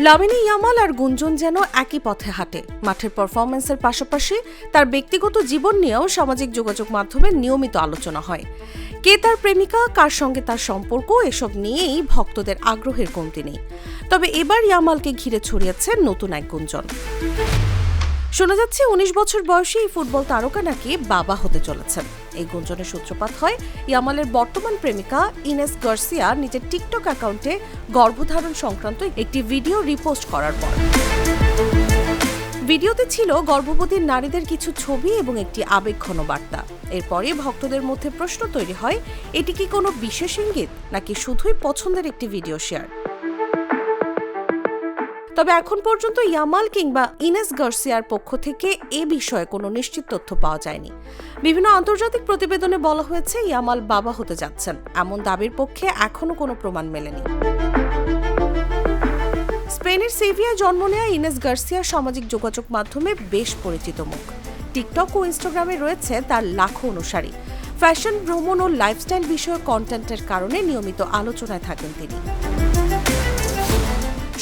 Lamine Yamal আর গুঞ্জন যেন একই পথে হাঁটে। মাঠের পারফরম্যান্সের পাশাপাশি তার ব্যক্তিগত জীবন নিয়েও সামাজিক যোগাযোগ মাধ্যমে নিয়মিত আলোচনা হয়। কে তার প্রেমিকা, কার সঙ্গে তার সম্পর্ক, এসব নিয়েই ভক্তদের আগ্রহের কমতি নেই। তবে এবার ইয়ামালকে ঘিরে ছড়িয়েছে নতুন এক গুঞ্জন। শোনা যাচ্ছে ১৯ বছর বয়সী এই ফুটবল তারকা নাকি বাবা হতে চলেছেন। এই গুঞ্জনের সূত্রপাত হয় ইয়ামালের বর্তমান প্রেমিকা ইনেস গার্সিয়া নিজের টিকটক অ্যাকাউন্টে গর্ভধারণ সংক্রান্ত একটি ভিডিও রিপোস্ট করার পর। ভিডিওতে ছিল গর্ভবতী নারীদের কিছু ছবি এবং একটি আবেগঘন বার্তা। এরপরে ভক্তদের মধ্যে প্রশ্ন তৈরি হয়, এটি কি কোনো বিশেষ ইঙ্গিত নাকি শুধুই পছন্দের একটি ভিডিও শেয়ার। তবে এখন পর্যন্ত ইয়ামাল কিংবা ইনেস গার্সিয়ার পক্ষ থেকে এ বিষয়ে কোনো নিশ্চিত তথ্য পাওয়া যায়নি। বিভিন্ন আন্তর্জাতিক প্রতিবেদনে বলা হয়েছে ইয়ামাল বাবা হতে যাচ্ছেন, এমন দাবির পক্ষে এখনো কোনো প্রমাণ মেলেনি। স্পেনের সেভিয়ায় জন্ম নেওয়া ইনেস গার্সিয়া সামাজিক যোগাযোগ মাধ্যমে বেশ পরিচিত মুখ। টিকটক ও ইনস্টাগ্রামে রয়েছে তার লাখো অনুসারী। ফ্যাশন, ভ্রমণ ও লাইফস্টাইল বিষয়ক কন্টেন্টের কারণে নিয়মিত আলোচনায় থাকেন তিনি।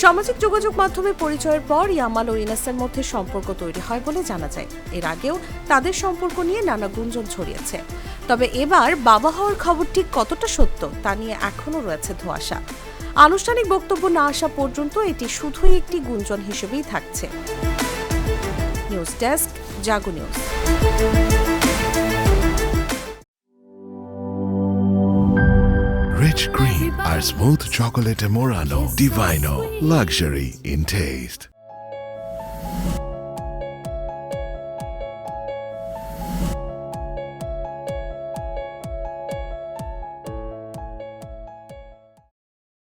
সামাজিক যোগাযোগ মাধ্যমে পরিচয়ের পর ইয়ামাল ও ইনেসের মধ্যে সম্পর্ক তৈরি হয় বলে জানা যায়। এর আগেও তাদের সম্পর্ক নিয়ে নানা গুঞ্জন ছড়িয়েছে। তবে এবার বাবা হওয়ার খবর ঠিক কতটা সত্য তা নিয়ে এখনও রয়েছে ধোঁয়াশা। আনুষ্ঠানিক বক্তব্য না আসা পর্যন্ত এটি শুধুই একটি গুঞ্জন হিসেবেই থাকছে। News desk, Jago news. Rich cream or smooth chocolate Morano. Divino. Luxury in taste.